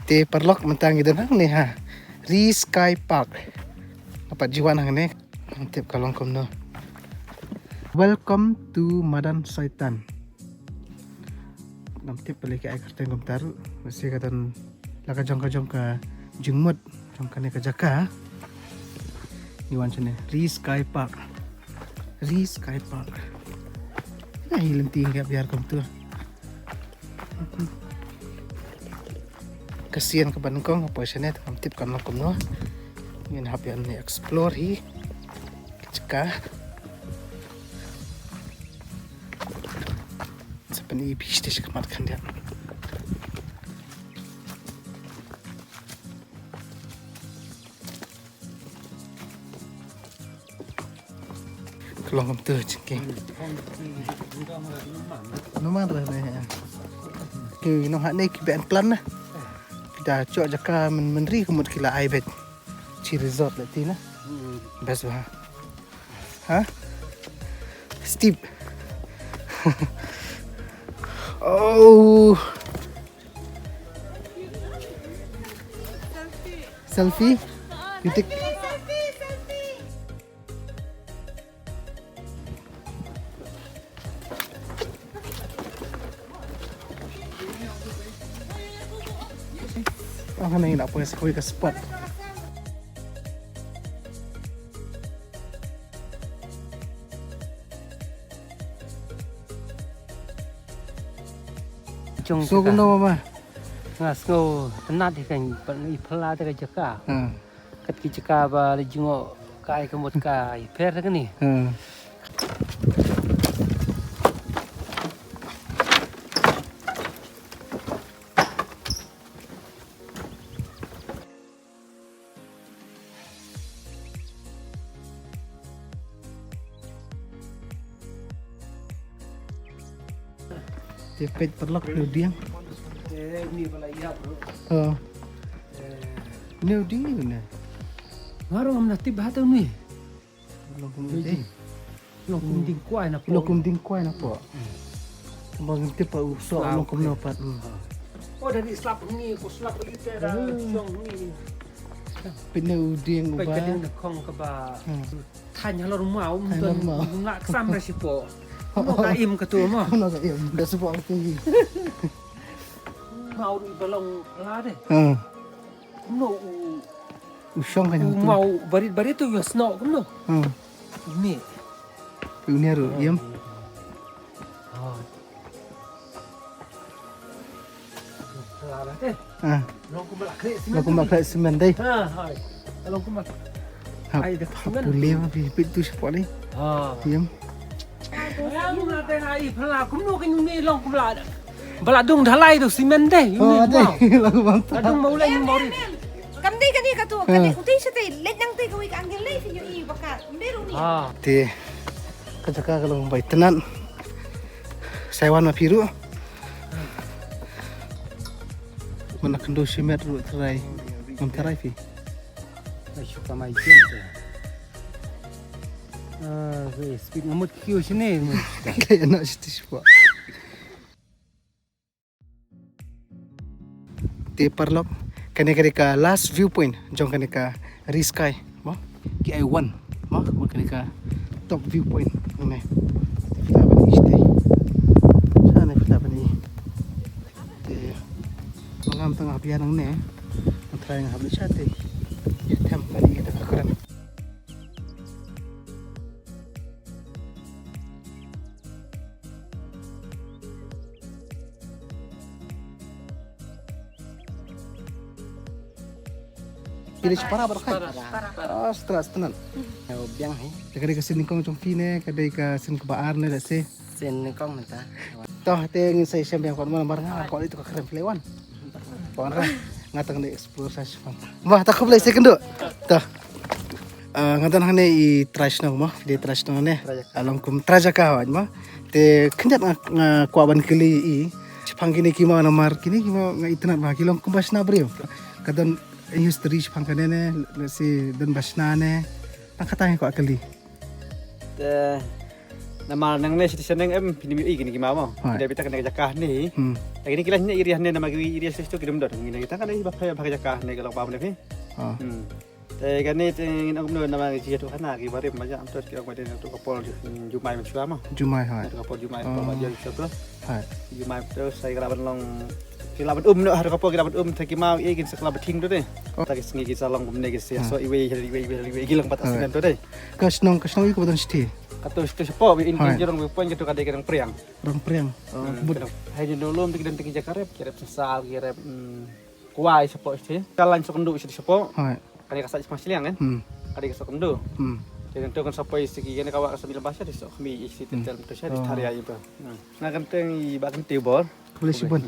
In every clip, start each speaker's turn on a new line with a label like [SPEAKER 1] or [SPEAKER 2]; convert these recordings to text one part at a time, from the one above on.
[SPEAKER 1] Te perlok mentang gitu nang nih ha. Ri Sky Park. Apa jiwa nang nih? Tip kalong komno. Welcome to Madan Saitan. Nanti balik ke air tengok taruh. Mesti kata laka jong ke jengmut jong kane ke Jaka. Ni wan sini Ri Sky Park. Ri Sky Park. Nah hilang tinggal biar kamu tu. Kasihan ke Bandung apa sini kamu tip kan lakum no. Ingin hapian ni explore hi. Jaka. Seperti beach di sekemat kan dia. Kelong tu cengking. Nomor lah ni. Ke nong hak ni kiban plan lah. Kita cuak jaka menri kemud kila aibet. Ci resort lah tina. Best bah. Ha? Steep. Oh. Selfie. You take. Oh, kan nak apa sekoi ke spot. So kau nama apa?
[SPEAKER 2] Ngas ngau tenat ikan ipela te jaka. Kat ki jaka ba le jingo kai kemut kai per kan ni.
[SPEAKER 1] Tepet perlok dia.
[SPEAKER 2] Ni bala iya bro.
[SPEAKER 1] Oh. Ni dia ni.
[SPEAKER 2] Ngaro am nati ba ta ni.
[SPEAKER 1] Lokum ni.
[SPEAKER 2] Lokum ding kuai na po.
[SPEAKER 1] Lokum ding kuai na po. Bang tip pa usok lokum na pat.
[SPEAKER 2] Oh dari slap ni ko slap ite ra chong ni.
[SPEAKER 1] Pinau ding
[SPEAKER 2] Pai
[SPEAKER 1] uba.
[SPEAKER 2] ka ding kong ka ba. Tanya lo mau mungkin ngak sam ra si po. Mo ka im ka tu mo.
[SPEAKER 1] Nak ya, dah sebab tinggi.
[SPEAKER 2] Mau di balong la de. No
[SPEAKER 1] Usong kan tu.
[SPEAKER 2] mau barit tu yo snow kumno. Ni.
[SPEAKER 1] Ini aru, yam.
[SPEAKER 2] Oh. La de. Long kumala kre si.
[SPEAKER 1] Lokum mak semen dai.
[SPEAKER 2] Ha hai. Long kumala. Ai de semen.
[SPEAKER 1] Boleh apa pipit tu spot ni. Yam.
[SPEAKER 2] Ya mu la de hai phala kumno kan ni long kumala. Bala dung dhalai tu semen de.
[SPEAKER 1] Oh, ada. Lokum mantap.
[SPEAKER 2] Adung mau lai mau ri.
[SPEAKER 3] Kamdi kani ka tu kani uti sete let nang te kawik anggel lai fi i bakat meru ni
[SPEAKER 1] Ti. Kajaka kalau baik tenan. Saiwan ma piru. Mana kendo simet ru terai. Menterai fi.
[SPEAKER 2] Suka mai jem tu. Speed ngamut kio sini.
[SPEAKER 1] Kayak nak situ spot. Ti perlok. Kani ka last viewpoint jong kani ka Ri Sky mo ki I1 mo kani ka top viewpoint ni kita bani stay sana kita bani te mangam tengah pian nang ne antara yang habis chat tem bani kita keren Pilih separa berkai. Oh, setelah tenan.
[SPEAKER 2] Ya biang hai.
[SPEAKER 1] Kadai ka sin kong chong fi ne, kadai ka sin ka baar ne da se.
[SPEAKER 2] Sen kong menta.
[SPEAKER 1] Toh te ngin sai sem yang kon mar ngar ko itu ka keren flewan. Pon ra ngatang ni explore sa span. Wah, tak boleh second do. Toh. Ngatan hane I trash no mo, di trash no ne. Along kum traja ka wan mo. Te kenjat kwa ban kili I. Chipang kini kima nomor kini kima itna ba kilong kumbas na brio. Kadon history chipang kanene si dan basna ne. Nakatang ko akali.
[SPEAKER 4] Nama nang nes di seneng pinimi gini gimana?
[SPEAKER 1] Hai.
[SPEAKER 4] Kita kena jakah ni. Lagi ni kilahnya iriah ni nama iriah situ kirim dot. Ngina kita kan ni pakai jakah ni kalau paham ni. Kan ni aku benar nama dia tu kan lagi baru macam tu kita kau ada tu kapal Jumai macam mana?
[SPEAKER 1] Jumai hai.
[SPEAKER 4] Kapal Jumai kapal dia situ.
[SPEAKER 1] Hai.
[SPEAKER 4] Jumai tu saya kelaban long kelaban no har kapal kelaban tak mau igin sekelaban ting tu deh. Tak sengi kita long benda kita so iwe gilang batas dengan tu deh.
[SPEAKER 1] Kasnong iku betul sih.
[SPEAKER 4] Atau itu siapa in jorong pun gitu kadang priang.
[SPEAKER 1] Orang priang.
[SPEAKER 4] Hai dulu untuk dan tinggi jakarep kirep sesal kirep kuai siapa sih. Kalan sok nduk sih siapa.
[SPEAKER 1] Hai.
[SPEAKER 4] Kan kasat masih liang kan? Kan sok nduk. Jadi tu kan siapa istri kan kawak sambil bahasa di sok mi isi tentel tu saya di hari aja tu. Nah kan teng iba kan tibor.
[SPEAKER 1] Boleh sih pun.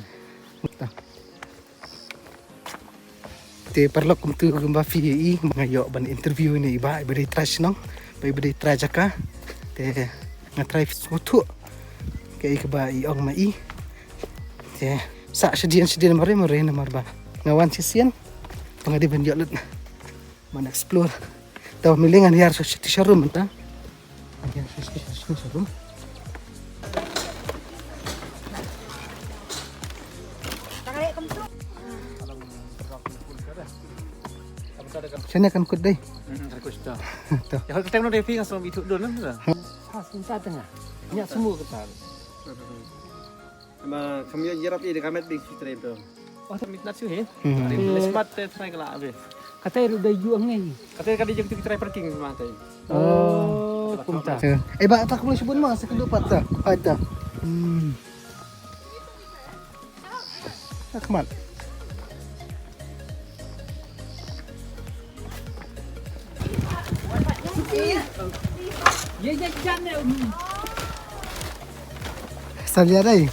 [SPEAKER 1] Te perlu kumtu gumba fi mengayo ban interview ini iba beri trash nong. Beri trash jaka. Te ngatrai foto. Kayak ba i ong mai. Te sa sedian mare na marba. Ngawan sisian. Pangadi ban yolut. Man explore. Tahu milingan hiar sa room ta. Ayan sa room.
[SPEAKER 3] Tangali kamu tu.
[SPEAKER 1] Sini akan kut deh.
[SPEAKER 4] Requesta.
[SPEAKER 1] Tuh.
[SPEAKER 4] Ya kita nak defi kan itu dulu lah.
[SPEAKER 2] Cinta tengah. Nyak semua ketar.
[SPEAKER 4] Ama kami jarap ini kami di situ itu. Oh tapi nak sih he.
[SPEAKER 1] Hmm.
[SPEAKER 4] Lesmat try kelak abe.
[SPEAKER 2] Kata udah juang ni.
[SPEAKER 4] Katanya kan dia kita try parking memang tadi.
[SPEAKER 2] Oh, kumta.
[SPEAKER 1] Ba tak boleh sebut mas kedua patah. Ada. Akmal.
[SPEAKER 2] Ye jangan.
[SPEAKER 1] Salia dai.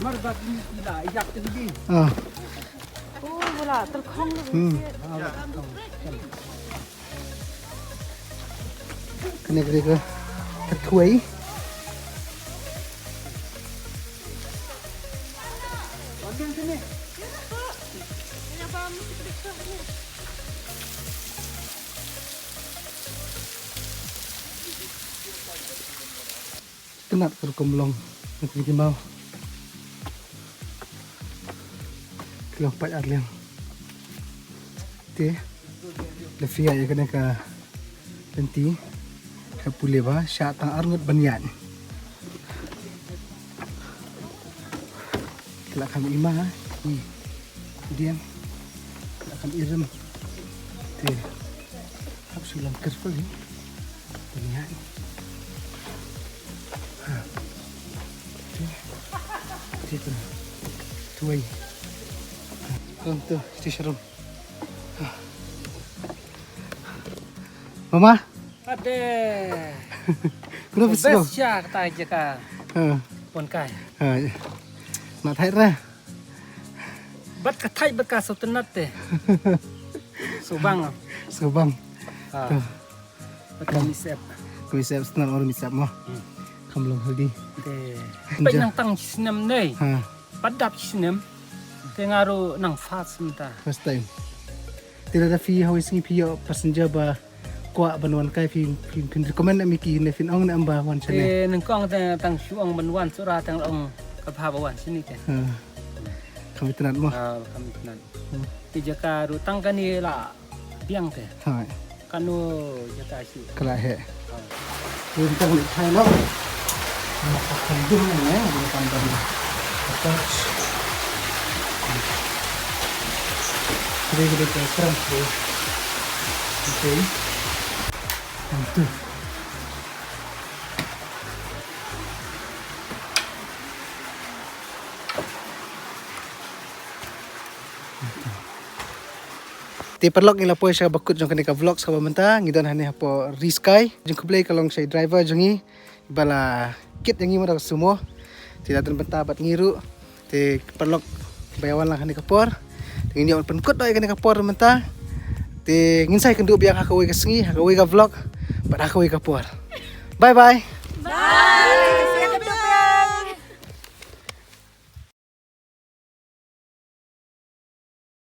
[SPEAKER 2] Mar bagi tidak ijak tinggi.
[SPEAKER 3] Oh, bola terkong.
[SPEAKER 1] Kena ke ketuai. Kenapa terkomlong nanti mau kilang pat arliang te lefia ya kena ka nanti ka pule ba sya tang arngut banyan kala kami ima kemudian kala kami irem te aku silang kerfel ni banyan itu tuai tuh station room mama
[SPEAKER 2] Ade.
[SPEAKER 1] kenapa sih kau
[SPEAKER 2] Besar kata aja ka. Pon kai.
[SPEAKER 1] nak thay ra
[SPEAKER 2] Bat katai bat ka sotenat te. Subang.
[SPEAKER 1] sobang
[SPEAKER 2] Bat kami sep.
[SPEAKER 1] kami siap senar orang misap mo kamu belum hadi
[SPEAKER 2] Te. Pai nang tang sinam nei.
[SPEAKER 1] ha
[SPEAKER 2] Padap sinam. Te ngaru nang fat sementara.
[SPEAKER 1] first time tidak ada fee hawis ngi pio passenger ba kuat banuan kai fi fin recommend amiki ne fin ong na amba wan chane
[SPEAKER 2] Te nang kong te tang suang benwan sura tang ong kaphabawan sini te.
[SPEAKER 1] kami tenat mo
[SPEAKER 2] Kami tenan. Ti jaka ru tang kani la biang te.
[SPEAKER 1] ha
[SPEAKER 2] Kanu jaka si.
[SPEAKER 1] kala he Yung tang ni thai no makakandung na yung pandang attach Gede-gede ke serang okay itu Ti perlok ila po siya bakut jong kanika vlog sa pamenta ngidon hani hapo riskai jong kublay kalong siya driver jongi bala kit yang imo sumo tidak terpenta bat ngiru ti perlok bayawan lang hani kapor tingin niya penkut doy kanika kapor menta ti nginsay kendu biang hakawi kasengi hakawi ka vlog bat hakawi kapor bye bye